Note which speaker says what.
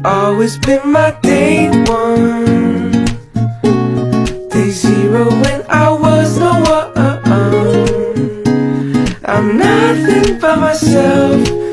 Speaker 1: always been my day one. Day zero when I was no one. I'm nothing but myself.